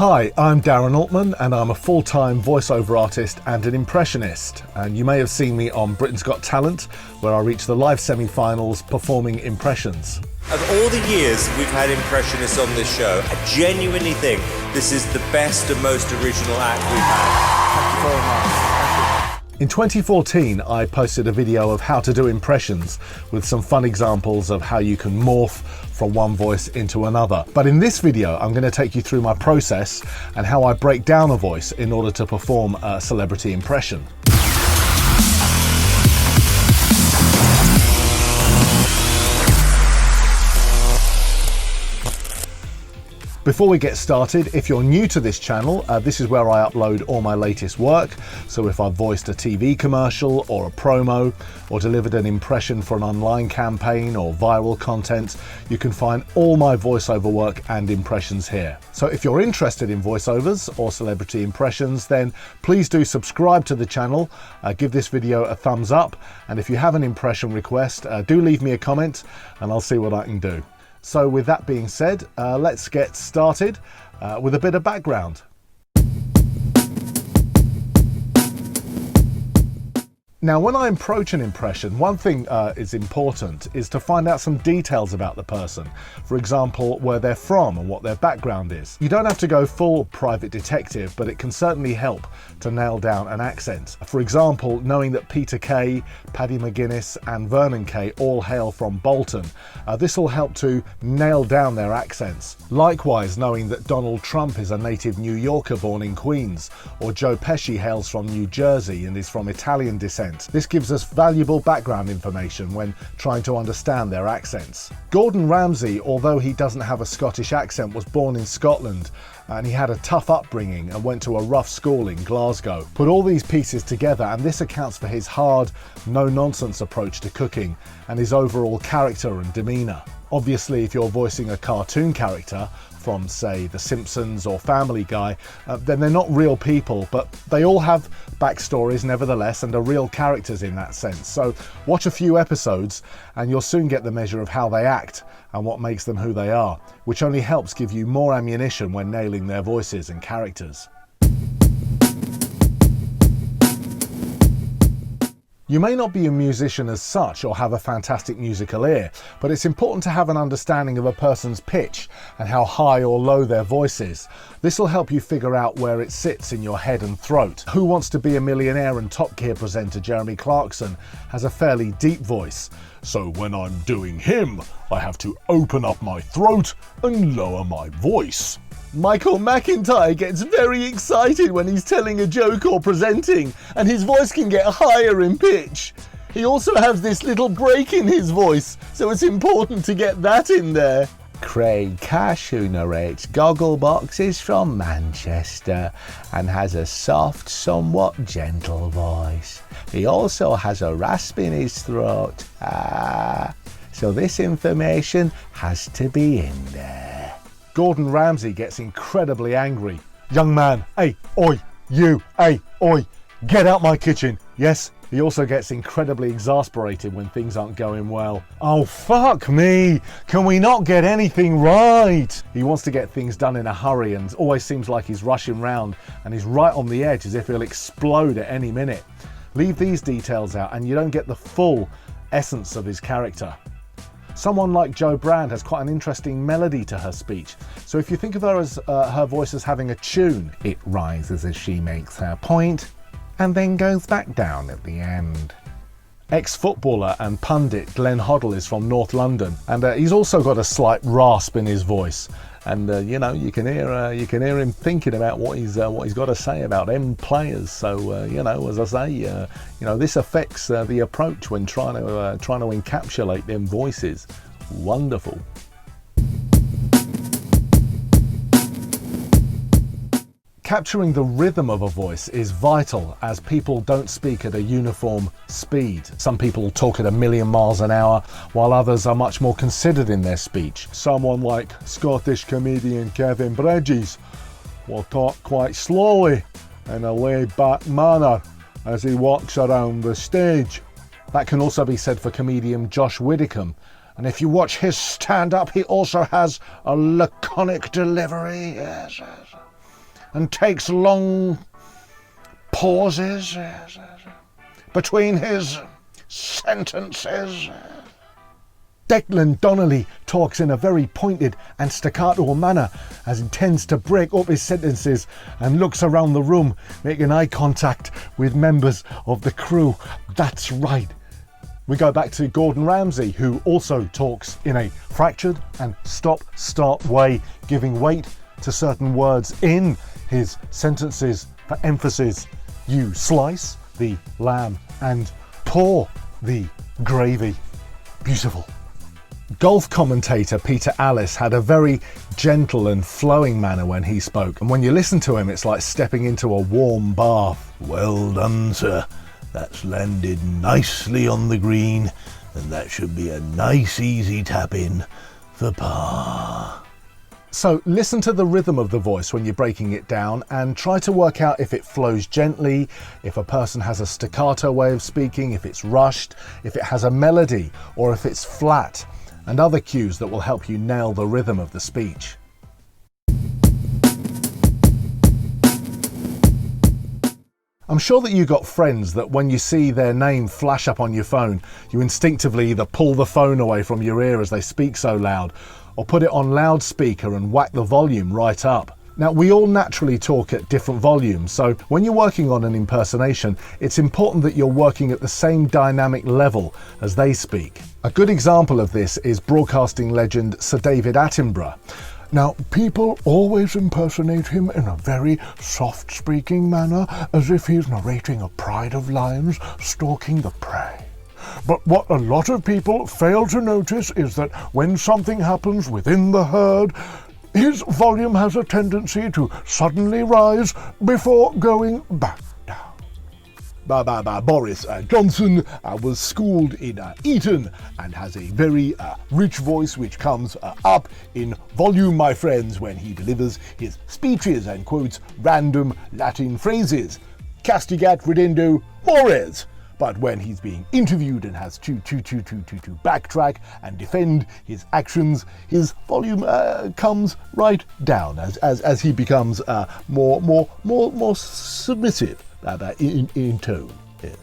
Hi, I'm Darren Altman and I'm a full-time voiceover artist and an impressionist. And you may have seen me on Britain's Got Talent, where I reached the live semi-finals performing impressions. Of all the years we've had impressionists on this show, I genuinely think this is the best and most original act we've had. Thank you very much. In 2014, I posted a video of how to do impressions with some fun examples of how you can morph from one voice into another. But in this video, I'm going to take you through my process and how I break down a voice in order to perform a celebrity impression. Before we get started, if you're new to this channel, this is where I upload all my latest work. So if I've voiced a TV commercial or a promo or delivered an impression for an online campaign or viral content, you can find all my voiceover work and impressions here. So if you're interested in voiceovers or celebrity impressions, then please do subscribe to the channel, give this video a thumbs up, and if you have an impression request, do leave me a comment and I'll see what I can do. So with that being said, let's get started with a bit of background. Now, when I approach an impression, one thing is important is to find out some details about the person. For example, where they're from and what their background is. You don't have to go full private detective, but it can certainly help to nail down an accent. For example, knowing that Peter Kay, Paddy McGuinness and Vernon Kay all hail from Bolton. This will help to nail down their accents. Likewise, knowing that Donald Trump is a native New Yorker born in Queens, or Joe Pesci hails from New Jersey and is from Italian descent. This gives us valuable background information when trying to understand their accents. Gordon Ramsay, although he doesn't have a Scottish accent, was born in Scotland and he had a tough upbringing and went to a rough school in Glasgow. Put all these pieces together and this accounts for his hard, no-nonsense approach to cooking and his overall character and demeanour. Obviously, if you're voicing a cartoon character from, say, The Simpsons or Family Guy, then they're not real people, but they all have backstories nevertheless and are real characters in that sense. So watch a few episodes and you'll soon get the measure of how they act and what makes them who they are, which only helps give you more ammunition when nailing their voices and characters. You may not be a musician as such or have a fantastic musical ear, but it's important to have an understanding of a person's pitch and how high or low their voice is. This will help you figure out where it sits in your head and throat. Who Wants to Be a Millionaire and Top Gear presenter Jeremy Clarkson has a fairly deep voice. So when I'm doing him, I have to open up my throat and lower my voice. Michael McIntyre gets very excited when he's telling a joke or presenting, and his voice can get higher in pitch. He also has this little break in his voice, so it's important to get that in there. Craig Cash, who narrates Gogglebox, is from Manchester and has a soft, somewhat gentle voice. He also has a rasp in his throat. So this information has to be in there. Gordon Ramsay gets incredibly angry. Young man, hey, oi, you, hey, oi, get out my kitchen. Yes, he also gets incredibly exasperated when things aren't going well. Oh, fuck me, can we not get anything right? He wants to get things done in a hurry and always seems like he's rushing round and he's right on the edge as if he'll explode at any minute. Leave these details out and you don't get the full essence of his character. Someone like Jo Brand has quite an interesting melody to her speech. So if you think of her as her voice as having a tune, it rises as she makes her point and then goes back down at the end. Ex-footballer and pundit Glenn Hoddle is from North London, and he's also got a slight rasp in his voice. And you know, you can hear him thinking about what he's got to say about them players. So you know, as I say, you know, this affects the approach when trying to encapsulate them voices. Wonderful. Capturing the rhythm of a voice is vital as people don't speak at a uniform speed. Some people talk at 1,000,000 miles an hour while others are much more considered in their speech. Someone like Scottish comedian Kevin Bridges will talk quite slowly in a laid-back manner as he walks around the stage. That can also be said for comedian Josh Widdicombe, and if you watch his stand-up, he also has a laconic delivery. Yes. and takes long pauses between his sentences. Declan Donnelly talks in a very pointed and staccato manner as he tends to break up his sentences and looks around the room, making eye contact with members of the crew. That's right. We go back to Gordon Ramsay, who also talks in a fractured and stop-start way, giving weight to certain words in his sentences. For emphasis, you slice the lamb and pour the gravy. Beautiful. Golf commentator Peter Allis had a very gentle and flowing manner when he spoke, and when you listen to him it's like stepping into a warm bath. Well done, sir. That's landed nicely on the green, and that should be a nice easy tap in for par. So listen to the rhythm of the voice when you're breaking it down and try to work out if it flows gently, if a person has a staccato way of speaking, if it's rushed, if it has a melody, or if it's flat, and other cues that will help you nail the rhythm of the speech. I'm sure that you got friends that when you see their name flash up on your phone, you instinctively either pull the phone away from your ear as they speak so loud, or put it on loudspeaker and whack the volume right up. Now, we all naturally talk at different volumes, so when you're working on an impersonation, it's important that you're working at the same dynamic level as they speak. A good example of this is broadcasting legend Sir David Attenborough. Now, people always impersonate him in a very soft-speaking manner, as if he's narrating a pride of lions stalking the prey. But what a lot of people fail to notice is that when something happens within the herd, his volume has a tendency to suddenly rise before going back down. Boris Johnson was schooled in Eton and has a very rich voice which comes up in volume, my friends, when he delivers his speeches and quotes random Latin phrases. Castigat ridendo mores. But when he's being interviewed and has to backtrack and defend his actions, his volume comes right down as he becomes more submissive in tone. Yes.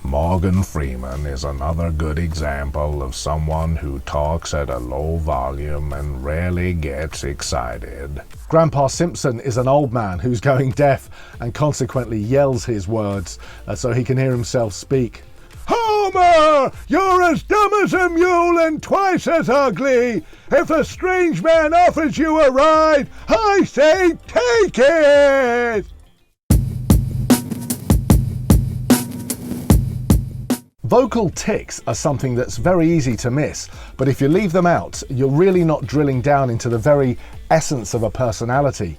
Morgan Freeman is another good example of someone who talks at a low volume and rarely gets excited. Grandpa Simpson is an old man who's going deaf and consequently yells his words so he can hear himself speak. Homer, you're as dumb as a mule and twice as ugly. If a strange man offers you a ride, I say take it. Vocal tics are something that's very easy to miss, but if you leave them out, you're really not drilling down into the very essence of a personality.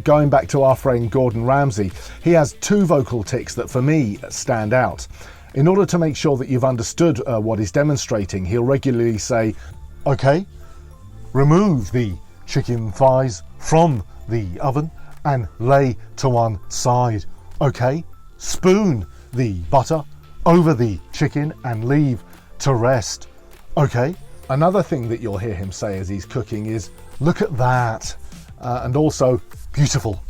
Going back to our friend Gordon Ramsay, he has two vocal tics that for me stand out. In order to make sure that you've understood what he's demonstrating, he'll regularly say, okay, remove the chicken thighs from the oven and lay to one side. Okay, spoon the butter over the chicken and leave to rest. Okay. Another thing that you'll hear him say as he's cooking is, look at that, and also, beautiful.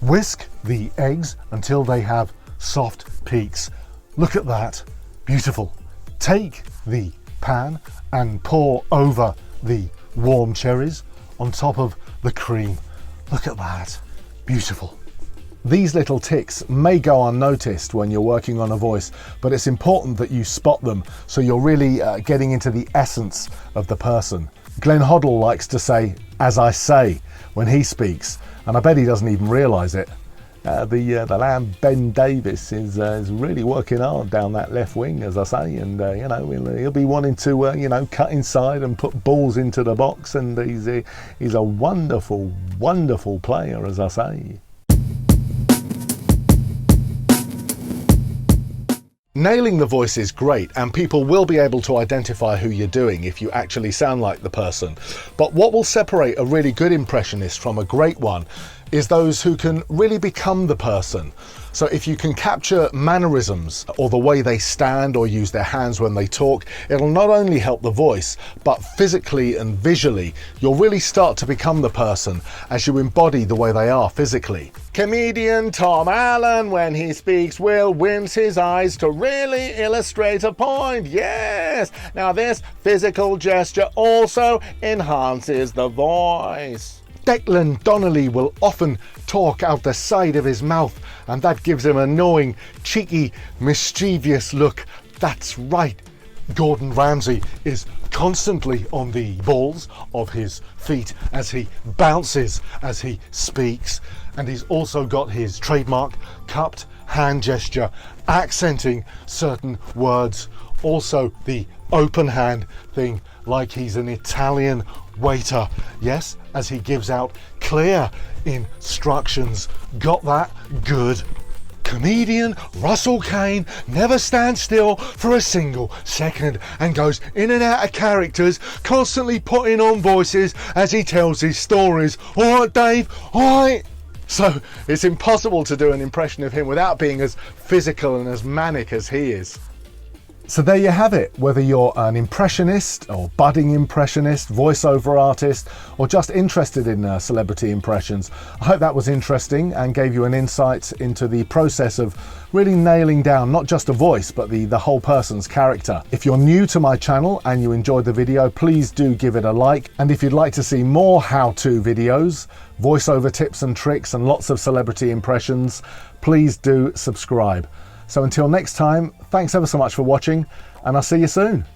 Whisk the eggs until they have soft peaks. Look at that, beautiful. Take the pan and pour over the warm cherries on top of the cream. Look at that, beautiful. These little tics may go unnoticed when you're working on a voice, but it's important that you spot them so you're really getting into the essence of the person. Glenn Hoddle likes to say, as I say, when he speaks, and I bet he doesn't even realise it. The lamb Ben Davis is really working hard down that left wing, as I say, and he'll be wanting to cut inside and put balls into the box, and he's a wonderful, wonderful player, as I say. Nailing the voice is great, and people will be able to identify who you're doing if you actually sound like the person. But what will separate a really good impressionist from a great one is those who can really become the person. So if you can capture mannerisms or the way they stand or use their hands when they talk, it'll not only help the voice, but physically and visually, you'll really start to become the person as you embody the way they are physically. Comedian Tom Allen, when he speaks, will wince his eyes to really illustrate a point. Yes! Now this physical gesture also enhances the voice. Declan Donnelly will often talk out the side of his mouth, and that gives him a knowing, cheeky, mischievous look. That's right. Gordon Ramsay is constantly on the balls of his feet as he bounces as he speaks, and he's also got his trademark cupped hand gesture accenting certain words. Also the open hand thing, like he's an Italian waiter. Yes, as he gives out clear instructions. Got that? Good. Comedian Russell Kane never stands still for a single second and goes in and out of characters, constantly putting on voices as he tells his stories. All right, Dave? All right. So it's impossible to do an impression of him without being as physical and as manic as he is. So there you have it. Whether you're an impressionist or budding impressionist, voiceover artist, or just interested in celebrity impressions, I hope that was interesting and gave you an insight into the process of really nailing down not just a voice, but the whole person's character. If you're new to my channel and you enjoyed the video, please do give it a like. And if you'd like to see more how-to videos, voiceover tips and tricks, and lots of celebrity impressions, please do subscribe. So until next time, thanks ever so much for watching, and I'll see you soon.